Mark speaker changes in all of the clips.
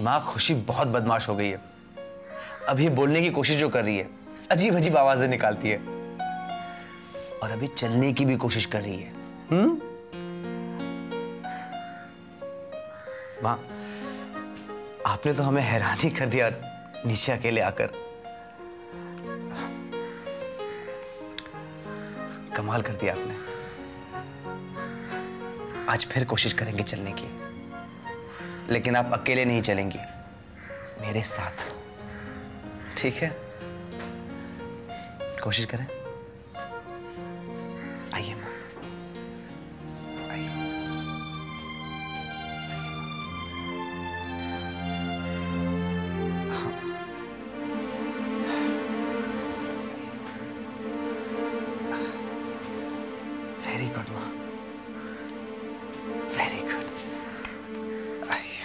Speaker 1: माँ, खुशी बहुत बदमाश हो गई है। अभी बोलने की कोशिश जो कर रही है, अजीब अजीब आवाजें निकालती है, और अभी चलने की भी कोशिश कर रही है। माँ, आपने तो हमें हैरान ही कर दिया नीचे अकेले आकर। कमाल कर दिया आपने। आज फिर कोशिश करेंगे चलने की, लेकिन आप अकेले नहीं चलेंगी, मेरे साथ। ठीक है? कोशिश करें। आइए माँ, आइए। हाँ। वेरी गुड माँ, वेरी गुड। आइए,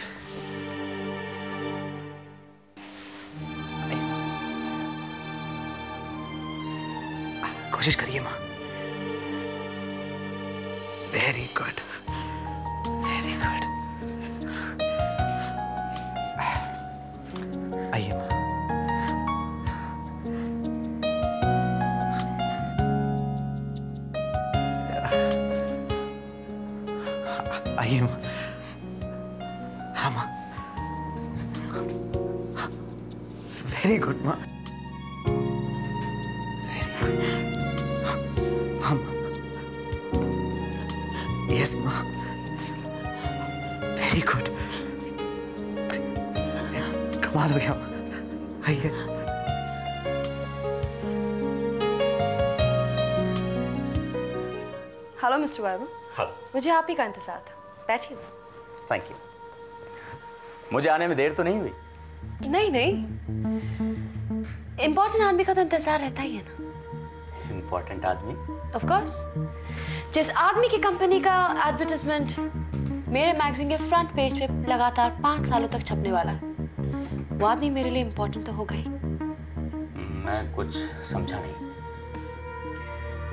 Speaker 1: कोशिश करिए माँ। Very good, very good. आइए माँ। आइए माँ। हाँ माँ, वेरी गुड माँ। यस माँ, वेरी गुड। कमाल हो गया। आइए।
Speaker 2: Hello mister Verma.
Speaker 3: हेलो।
Speaker 2: मुझे आप ही का इंतजार था, बैठिए।
Speaker 3: Thank you. मुझे आने में देर तो नहीं हुई?
Speaker 2: नहीं नहीं, इम्पोर्टेंट आदमी का तो इंतजार रहता ही है ना।
Speaker 3: इम्पोर्टेंट आदमी?
Speaker 2: Of course. जिस आदमी की कंपनी का एडवर्टाइजमेंट मेरे मैगजीन के फ्रंट पेज पे लगातार 5 सालों तक छपने वाला है, वो आदमी मेरे लिए इम्पोर्टेंट तो होगा ही।
Speaker 3: मैं कुछ समझा नहीं।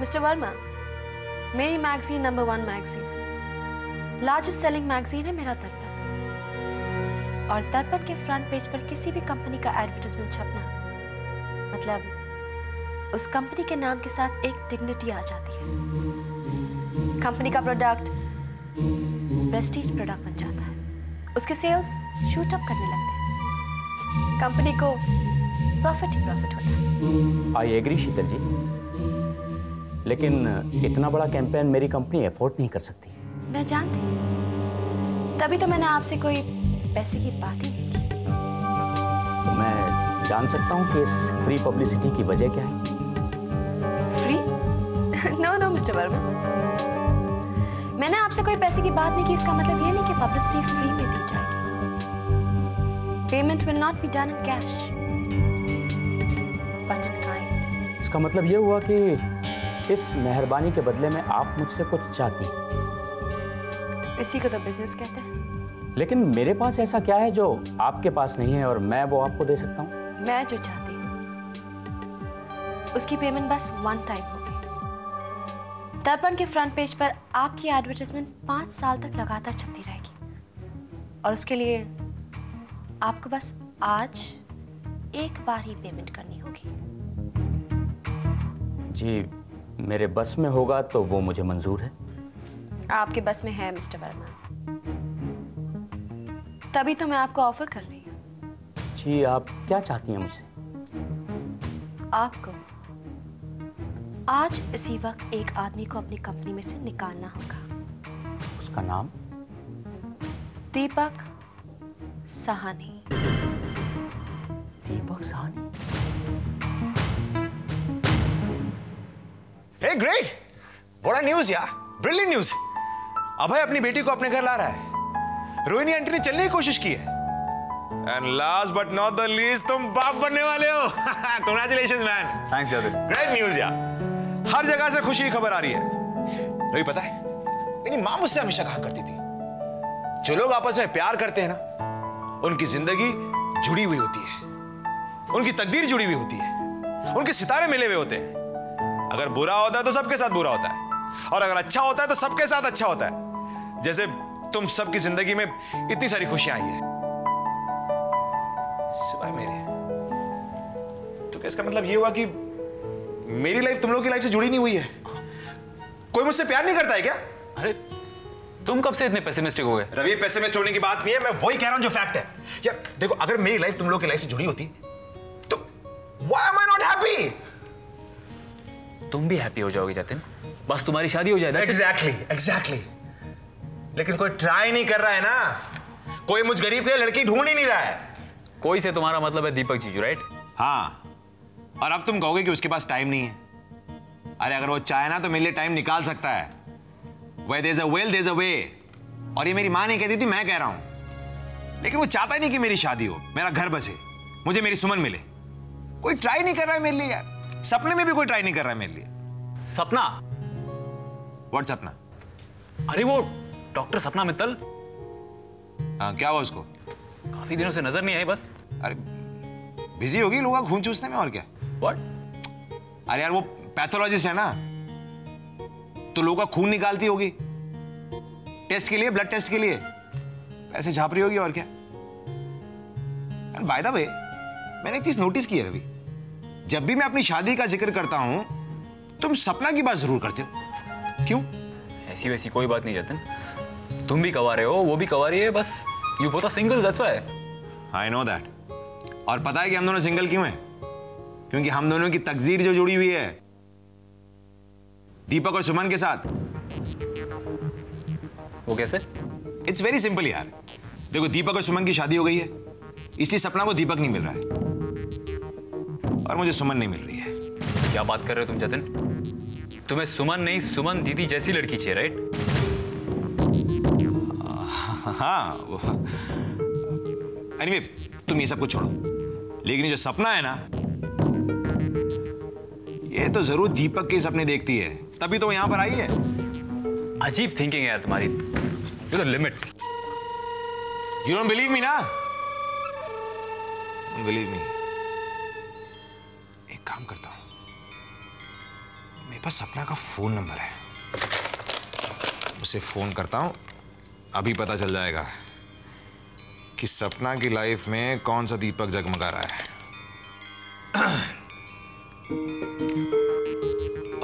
Speaker 2: मिस्टर वर्मा, मेरी magazine number 1 magazine, largest selling magazine है मेरा दर्पण। और दर्पण के फ्रंट पेज पर किसी भी कंपनी का एडवर्टाइजमेंट छपना मतलब उस कंपनी के नाम के साथ एक डिग्निटी आ जाती है। कंपनी का प्रोडक्ट प्रेस्टीज प्रोडक्ट बन जाता है, उसके सेल्स शूट अप करने लगते हैं, कंपनी को प्रॉफिट ही प्रॉफिट होता है।
Speaker 3: आई एग्री शीतल जी, लेकिन इतना बड़ा कैंपेन मेरी कंपनी अफोर्ड नहीं कर सकती।
Speaker 2: मैं जानती हूँ, तभी तो मैंने आपसे कोई पैसे की बात ही नहीं की।
Speaker 3: तो मैं जान सकता हूँ कि इस फ्री पब्लिसिटी की वजह क्या है?
Speaker 2: Free? No no mister Verma, मैंने आपसे कोई पैसे की बात नहीं की। इसका मतलब ये नहीं कि पब्लिसिटी फ्री में दी जाएगी। Payment will not be done in cash but in kind.
Speaker 3: इसका मतलब ये हुआ कि इस मेहरबानी के बदले में आप मुझसे कुछ चाहती हैं।
Speaker 2: इसी को तो बिजनेस कहते हैं।
Speaker 3: लेकिन मेरे पास ऐसा क्या है जो आपके पास नहीं है और मैं वो आपको दे सकता हूँ?
Speaker 2: मैं जो चाहती हूँ उसकी पेमेंट बस 1 टाइम होगी। दर्पण के फ्रंट पेज पर आपकी एडवर्टाइजमेंट 5 साल तक लगातार छपती रहेगी, और उसके लिए आपको बस आज एक बार ही पेमेंट करनी होगी।
Speaker 3: जी, मेरे बस में होगा तो वो मुझे मंजूर है।
Speaker 2: आपके बस में है मिस्टर वर्मा, तभी तो मैं आपको ऑफर कर रही हूँ।
Speaker 3: जी, आप क्या चाहती हैं मुझसे?
Speaker 2: आपको आज इसी वक्त एक आदमी को अपनी कंपनी में से निकालना होगा।
Speaker 3: उसका नाम?
Speaker 2: दीपक साहनी।
Speaker 3: दीपक साहनी?
Speaker 1: हे ग्रेट, व्हाट अ न्यूज़ यार, ब्रिलियंट न्यूज़। अभय अपनी बेटी को अपने घर ला रहा है। रोहिणी आंटी ने चलने की कोशिश की है। And last but not the least, तुम बाप बनने वाले हो। Congratulations man.
Speaker 3: Thanks Yadav.
Speaker 1: Great news यार, हर जगह से खुशी की खबर आ रही है। नहीं पता है, मेरी माँ मुझसे हमेशा कहा करती थी, जो लोग आपस में प्यार करते हैं ना, उनकी जिंदगी जुड़ी हुई होती है, उनकी तकदीर जुड़ी हुई होती है, उनके सितारे मिले हुए होते हैं। अगर बुरा होता है तो सबके साथ बुरा होता है, और अगर अच्छा होता है तो सबके साथ अच्छा होता है। जैसे तुम सबकी जिंदगी में इतनी सारी खुशियां आई है। सिवाय मेरे। तो क्या इसका मतलब ये हुआ कि मेरी लाइफ तुम लोगों की लाइफ से जुड़ी नहीं हुई है? कोई मुझसे प्यार नहीं करता है क्या?
Speaker 4: अरे तुम कब से इतने पेसिमिस्टिक हो गए?
Speaker 1: रवि, पेसिमिस्ट होने की बात नहीं है, मैं वही कह रहा हूं जो फैक्ट है। यार देखो, अगर मेरी लाइफ तुम लोगों की लाइफ से जुड़ी होती तो why am I not happy?
Speaker 4: तुम भी हैप्पी हो जाओगे जतिन, बस तुम्हारी शादी हो जाए।
Speaker 1: एग्जैक्टली। लेकिन कोई ट्राई नहीं कर रहा है ना। कोई मुझ गरीब के लिए लड़की ढूंढ ही नहीं रहा है।
Speaker 4: कोई से तुम्हारा मतलब है दीपक जीजू, राइट?
Speaker 1: हाँ, और अब तुम कहोगे कि उसके पास टाइम नहीं है। अरे अगर वो चाहे ना तो मेरे लिए टाइम निकाल सकता है। Where there's a will, there's a way। और ये मेरी मां नहीं कहती थी, मैं कह रहा हूं। लेकिन वो चाहता ही नहीं कि मेरी शादी हो, मेरा घर बसे, मुझे मेरी सुमन मिले। कोई ट्राई नहीं कर रहा है मेरे लिए यार। सपने में भी कोई ट्राई नहीं कर रहा है मेरे लिए।
Speaker 4: सपना?
Speaker 1: व्हाट सपना?
Speaker 4: अरे वो डॉक्टर सपना मित्तल।
Speaker 1: हाँ, क्या हुआ उसको?
Speaker 4: काफी दिनों से नजर नहीं आई बस।
Speaker 1: अरे बिजी होगी लोगों का खून चूसने में, और क्या।
Speaker 4: व्हाट?
Speaker 1: अरे यार वो पैथोलॉजिस्ट है ना, तो लोगों का खून निकालती होगी टेस्ट के लिए, ब्लड टेस्ट के लिए। ऐसे झाप रही होगी, और क्या। बाय द वे, मैंने एक चीज नोटिस की है रवि, जब भी मैं अपनी शादी का जिक्र करता हूं तुम सपना की बात जरूर करते हो। क्यों?
Speaker 4: ऐसी वैसी कोई बात नहीं जतिन, तुम भी कवारे हो, वो भी कवारी है, बस you both are single, that's why.
Speaker 1: I know that. और पता है कि हम दोनों सिंगल क्यों हैं? क्योंकि हम दोनों की तकदीर जो जुड़ी हुई है दीपक और सुमन के साथ।
Speaker 4: वो कैसे?
Speaker 1: इट्स वेरी सिंपल यार। देखो, दीपक और सुमन की शादी हो गई है, इसलिए सपना को दीपक नहीं मिल रहा है और मुझे सुमन नहीं मिल रही है।
Speaker 4: क्या बात कर रहे हो तुम जतिन? तुम्हें सुमन नहीं, सुमन दीदी जैसी लड़की चाहिए, राइट?
Speaker 1: हाँ, एनीवे, तुम ये सब कुछ छोड़ो, लेकिन ये जो सपना है ना, ये तो जरूर दीपक के सपने देखती है, तभी तो यहां पर आई है।
Speaker 4: अजीब थिंकिंग है यार तुम्हारी, you the limit.
Speaker 1: You don't believe me ना? Believe me. एक काम करता हूं, मेरे पास सपना का फोन नंबर है, उसे फोन करता हूं, अभी पता चल जाएगा कि सपना की लाइफ में कौन सा दीपक जगमगा रहा है।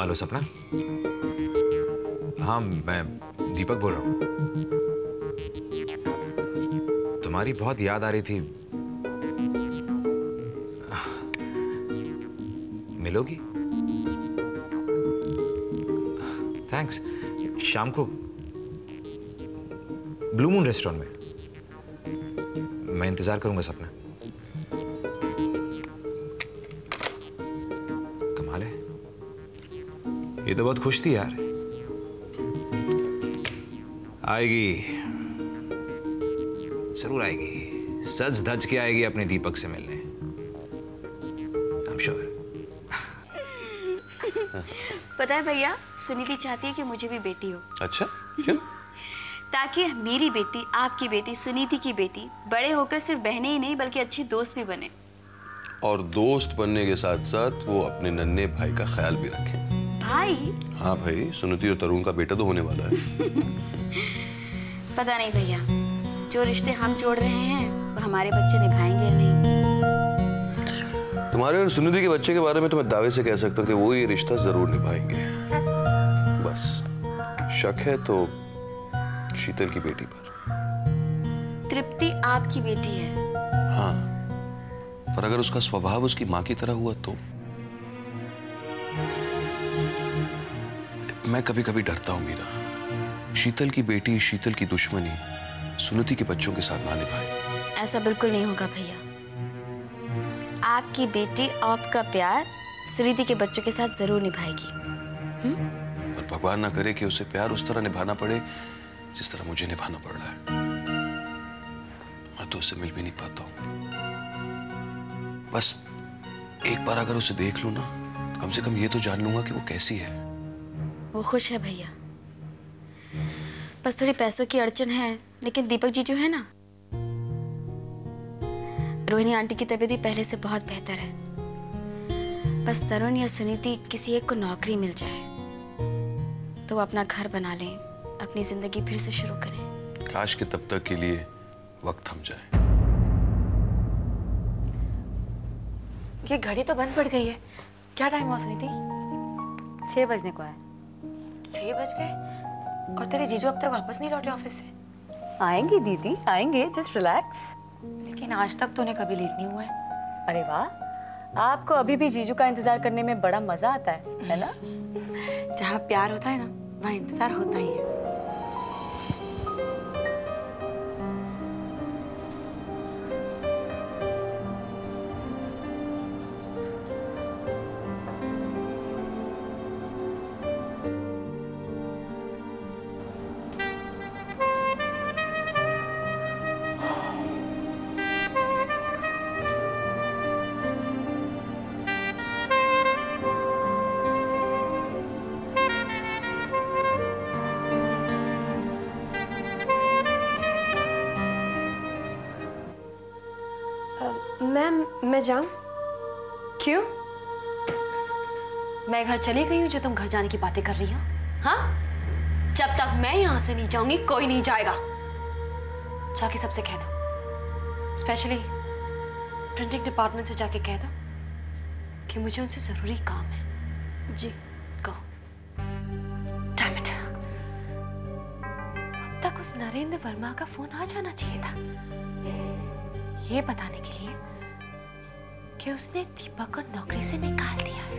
Speaker 1: हेलो सपना। हाँ, मैं दीपक बोल रहा हूं। तुम्हारी बहुत याद आ रही थी, मिलोगी? थैंक्स। शाम को ब्लू मून रेस्टोरेंट में, मैं इंतजार करूंगा सपना। कमाल है, ये तो बहुत खुश थी यार। आएगी, जरूर आएगी, सज धज के आएगी अपने दीपक से मिलने, आई एम श्योर।
Speaker 5: पता है भैया, सुनीति चाहती है कि मुझे भी बेटी हो।
Speaker 6: अच्छा, क्यों?
Speaker 5: ताकि मेरी बेटी, आपकी बेटी, सुनीति की बेटी बड़े होकर सिर्फ बहनें ही नहीं बल्कि अच्छी दोस्त भी बने।
Speaker 6: और दोस्त बनने के साथ साथ वो अपने नन्हे भाई का ख्याल भी रखें।
Speaker 5: भाई?
Speaker 6: हाँ भाई, सुनीति और तरुण का बेटा तो होने वाला है।
Speaker 5: पता नहीं भैया, जो रिश्ते हम जोड़ रहे हैं वो हमारे बच्चे निभाएंगे या नहीं।
Speaker 6: तुम्हारे और सुनिधि के बच्चे के बारे में तो मैं दावे से कह सकता हूँ कि वो ये रिश्ता जरूर निभाएंगे। बस शक है तो शीतल की बेटी पर।
Speaker 5: तृप्ति आपकी बेटी है।
Speaker 6: हाँ, पर अगर उसका स्वभाव उसकी माँ की तरह हुआ तो। मैं कभी कभी डरता हूँ मीरा, शीतल की बेटी, शीतल की दुश्मनी सुनिधि के बच्चों के साथ ना निभाए।
Speaker 5: ऐसा बिल्कुल नहीं होगा भैया। आपकी बेटी आपका प्यार सुनीति के बच्चों के साथ जरूर निभाएगी।
Speaker 6: और भगवान ना करे कि उसे प्यार उस तरह निभाना पड़े जिस तरह मुझे निभाना पड़ रहा है। मैं तो उससे मिल भी नहीं पाता हूँ। बस एक बार अगर उसे देख लूं ना, तो कम से कम ये तो जान लूंगा कि वो कैसी है।
Speaker 5: वो खुश है भैया, बस थोड़ी पैसों की अड़चन है, लेकिन दीपक जी जो है ना, रोहिणी आंटी की तबीयत भी पहले से बहुत बेहतर है। बस तरुण या सुनीति किसी एक को नौकरी मिल जाए तो वो अपना घर बना लें, अपनी जिंदगी फिर से शुरू करें।
Speaker 6: काश के तब तक के लिए वक्त थम जाए।
Speaker 2: ये घड़ी तो बंद पड़ गई है। क्या टाइम हुआ सुनीति?
Speaker 7: 6 बजने को है।
Speaker 2: 6 बज गए और तेरे जीजू अब तक वापस नहीं लौटे ऑफिस से?
Speaker 7: आएंगे दीदी, आएंगे, जस्ट रिलैक्स।
Speaker 2: लेकिन आज तक तो उन्हें कभी लेट नहीं हुआ है।
Speaker 7: अरे वाह, आपको अभी भी जीजू का इंतजार करने में बड़ा मजा आता है ना?
Speaker 2: जहाँ प्यार होता है ना, वहाँ इंतजार होता ही है।
Speaker 8: मैम, मैं जाऊं?
Speaker 2: क्यों? मैं घर चली गई हूँ जो तुम घर जाने की बातें कर रही हो? हाँ? जब तक मैं यहाँ से नहीं जाऊंगी कोई नहीं जाएगा। जाके सबसे कह दो, स्पेशली प्रिंटिंग डिपार्टमेंट से जाके कह दो कि मुझे उनसे जरूरी काम है।
Speaker 8: जी।
Speaker 2: गो। Damn it. अब तक उस नरेंद्र वर्मा का फोन आ जाना चाहिए था, ये बताने के लिए कि उसने दीपक को नौकरी से निकाल दिया है,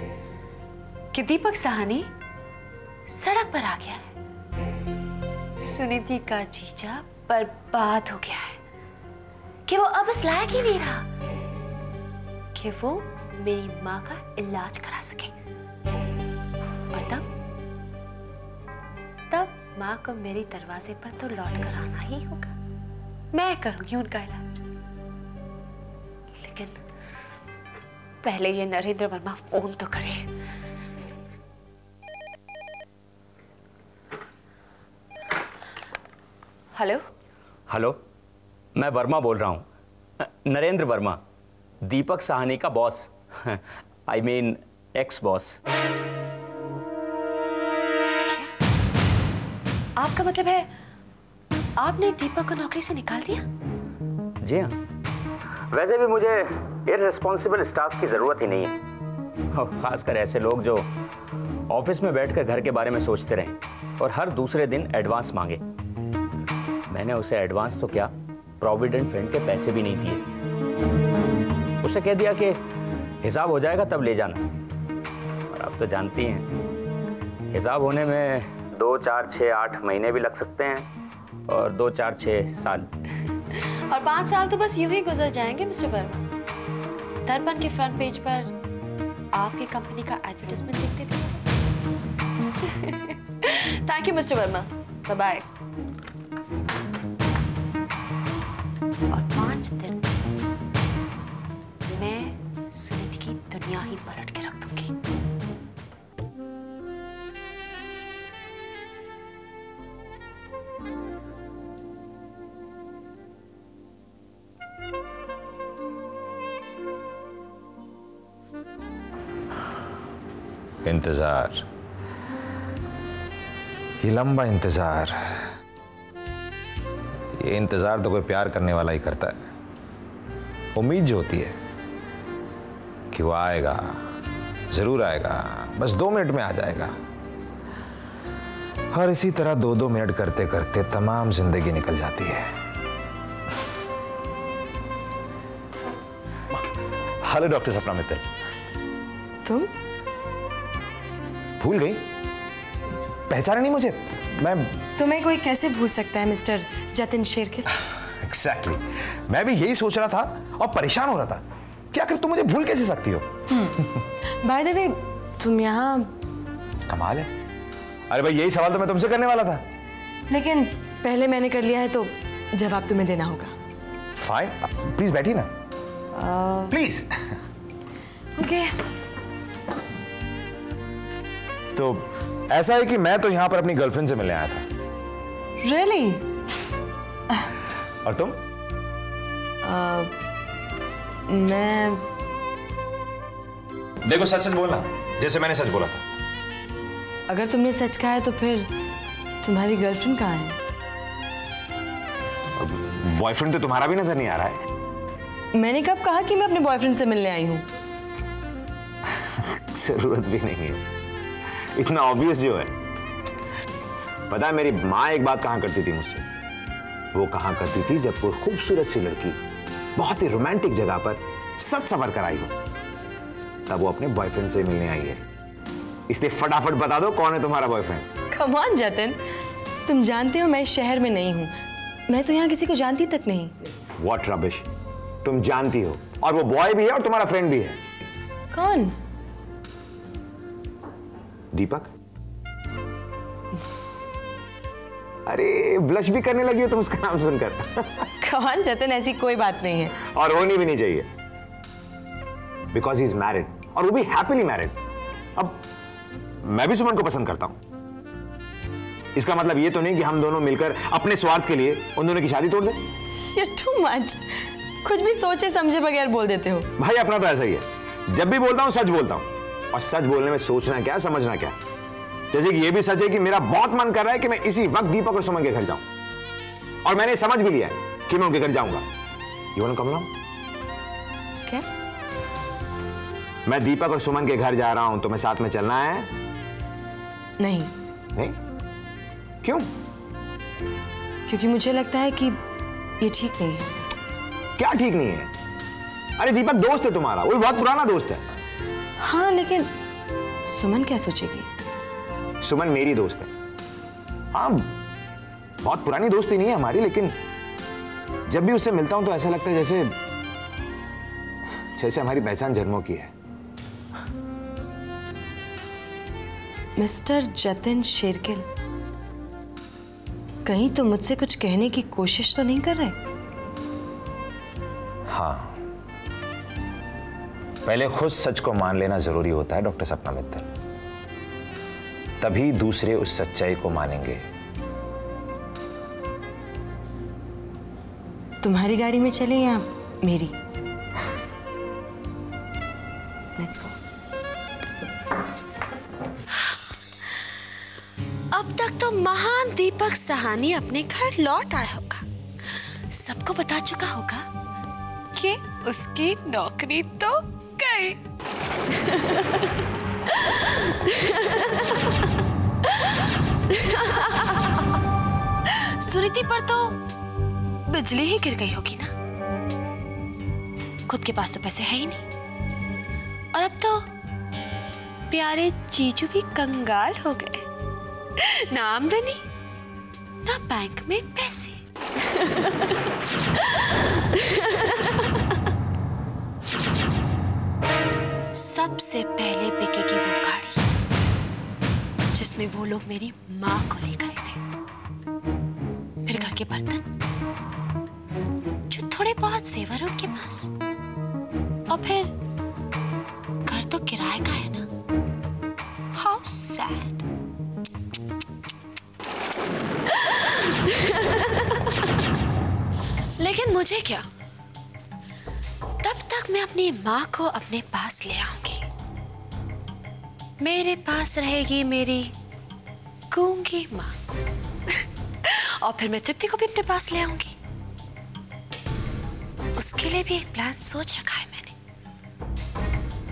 Speaker 2: कि दीपक साहनी सड़क पर आ गया है, सुनीति का जीजा बर्बाद हो गया है, कि वो अब इस लायक ही नहीं रहा कि वो मेरी माँ का इलाज करा सके। और तब माँ को मेरे दरवाजे पर तो लौट कर आना ही होगा। मैं करूंगी उनका इलाज, लेकिन पहले ये नरेंद्र वर्मा फोन तो करे। हेलो।
Speaker 3: हेलो, मैं वर्मा बोल रहा हूँ, नरेंद्र वर्मा, दीपक साहनी का boss, I mean ex boss.
Speaker 2: आपका मतलब है आपने दीपक को नौकरी से निकाल दिया?
Speaker 3: जी हाँ, वैसे भी मुझे इररिस्पॉन्सिबल स्टाफ की जरूरत ही नहीं है, और खासकर ऐसे लोग जो ऑफिस में बैठकर घर के बारे में सोचते रहें और हर दूसरे दिन एडवांस मांगे। मैंने उसे एडवांस तो क्या, प्रोविडेंट फंड के पैसे भी नहीं दिए। उसे कह दिया कि हिसाब हो जाएगा तब ले जाना, और आप तो जानती हैं हिसाब होने में 2, 4, 6, 8 महीने भी लग सकते हैं, और 2, 4, 6 साल,
Speaker 2: और 5 साल तो बस यूं ही गुजर जाएंगे मिस्टर वर्मा। दर्पण के फ्रंट पेज पर आपकी कंपनी का एडवर्टाइजमेंट देखते थे। Thank you mister Verma, bye bye. और 5 दिन मैं सुनीति की दुनिया ही पलट के रख दूंगी।
Speaker 1: इंतजार, ये लंबा इंतजार, ये इंतजार तो कोई प्यार करने वाला ही करता है। उम्मीद जो होती है कि वो आएगा, जरूर आएगा, बस 2 मिनट में आ जाएगा, और इसी तरह 2-2 मिनट करते करते तमाम जिंदगी निकल जाती है। हेलो डॉक्टर सपना मित्तल।
Speaker 8: तुम
Speaker 1: भूल गई? पहचाना नहीं मुझे? मैं
Speaker 8: तुम्हें कोई कैसे भूल सकता है मिस्टर जतिन शेरगिल?
Speaker 1: एग्जैक्टली, मैं भी यही सोच रहा था और परेशान हो रहा था कि आखिर तुम मुझे भूल कैसे सकती हो।
Speaker 8: बाय द वे, तुम यहाँ?
Speaker 1: कमाल है। अरे भाई, यही सवाल तो मैं तुमसे करने वाला था।
Speaker 8: लेकिन पहले मैंने कर लिया है तो जवाब तुम्हें देना होगा।
Speaker 1: फाइन, प्लीज बैठिए ना, प्लीज।
Speaker 8: ओके।
Speaker 1: तो ऐसा है कि मैं तो यहाँ पर अपनी गर्लफ्रेंड से मिलने आया था।
Speaker 8: रियली?
Speaker 1: और तुम?
Speaker 8: मैं
Speaker 1: देखो, सच सच बोलना, जैसे मैंने सच बोला था।
Speaker 8: अगर तुमने सच कहा है तो फिर तुम्हारी गर्लफ्रेंड कहाँ है?
Speaker 1: बॉयफ्रेंड तो तुम्हारा भी नजर नहीं आ रहा है।
Speaker 8: मैंने कब कहा कि मैं अपने बॉयफ्रेंड से मिलने आई हूँ?
Speaker 1: जरूरत भी नहीं है, इतना ऑब्वियस जो है। पता है मेरी माँ एक बात कहा करती थी मुझसे, वो कहा करती थी जब कोई खूबसूरत सी लड़की बहुत ही रोमांटिक जगह पर सच सफर कर आई हो, तब वो अपने बॉयफ्रेंड से मिलने आई है। इसलिए फटाफट बता दो कौन है तुम्हारा बॉयफ्रेंड।
Speaker 8: कम ऑन जतिन, तुम जानते हो मैं इस शहर में नहीं हूँ, मैं तो यहाँ किसी को जानती तक नहीं।
Speaker 1: व्हाट रबिश, तुम जानती हो, और वो बॉय भी है और तुम्हारा फ्रेंड भी है।
Speaker 8: कौन?
Speaker 1: दीपक। अरे ब्लश भी करने लगी हो तुम उसका नाम सुनकर।
Speaker 8: कौन जतिन, ऐसी कोई बात नहीं है।
Speaker 1: और होनी भी नहीं चाहिए, बिकॉज ही इज मैरिड, और वो भी हैप्पीली मैरिड। अब मैं भी सुमन को पसंद करता हूं, इसका मतलब ये तो नहीं कि हम दोनों मिलकर अपने स्वार्थ के लिए उन दोनों की शादी तोड़ दें।
Speaker 8: You're too much, कुछ भी सोचे समझे बगैर बोल देते हो।
Speaker 1: भाई अपना तो ऐसा ही है, जब भी बोलता हूं सच बोलता हूं, और सच बोलने में सोचना क्या समझना क्या। जैसे कि ये भी सच है कि मेरा बहुत मन कर रहा है कि मैं इसी वक्त दीपक और सुमन के घर जाऊं, और मैंने समझ भी लिया है कि मैं उनके घर जाऊंगा। You want to come now?
Speaker 8: क्या?
Speaker 1: मैं दीपक और सुमन के घर जा रहा हूं, तो मैं साथ में चलना है?
Speaker 8: नहीं।
Speaker 1: नहीं? क्यों?
Speaker 8: क्योंकि मुझे लगता है कि ये ठीक नहीं है।
Speaker 1: क्या ठीक नहीं है? अरे दीपक दोस्त है तुम्हारा, वो भी बहुत पुराना दोस्त है।
Speaker 8: हाँ, लेकिन सुमन क्या सोचेगी?
Speaker 1: सुमन मेरी दोस्त है। हाँ, बहुत पुरानी दोस्ती नहीं है हमारी, लेकिन जब भी उससे मिलता हूं तो ऐसा लगता है जैसे हमारी पहचान जन्मों की है।
Speaker 8: मिस्टर जतिन शेरगिल, कहीं तो मुझसे कुछ कहने की कोशिश तो नहीं कर रहे?
Speaker 1: हाँ, पहले खुद सच को मान लेना जरूरी होता है डॉक्टर सपना मित्तल, तभी दूसरे उस सच्चाई को मानेंगे।
Speaker 8: तुम्हारी गाड़ी में चले या मेरी? Let's go.
Speaker 2: अब तक तो महान दीपक सहानी अपने घर लौट आया होगा, सबको बता चुका होगा कि उसकी नौकरी तो गई। सुनीति पर तो बिजली ही गिर गई होगी ना। खुद के पास तो पैसे है ही नहीं, और अब तो प्यारे जीजू भी कंगाल हो गए। ना आमदनी, ना बैंक में पैसे। सबसे पहले बिकेगी वो गाड़ी जिसमें वो लोग मेरी माँ को ले गए थे, फिर घर के बर्तन जो थोड़े बहुत जेवर उनके पास, और फिर घर तो किराए का है ना। How sad. लेकिन मुझे क्या, तब तक मैं अपनी माँ को अपने पास ले आऊंगी। मेरे पास रहेगी मेरी गूंगी माँ, और फिर मैं तृप्ति को भी अपने पास ले आऊंगी। उसके लिए भी एक प्लान सोच रखा है मैंने,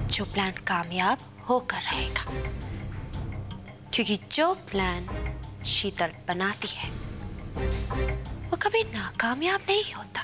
Speaker 2: जो प्लान कामयाब होकर रहेगा, क्योंकि जो प्लान शीतल बनाती है वो कभी नाकामयाब नहीं होता।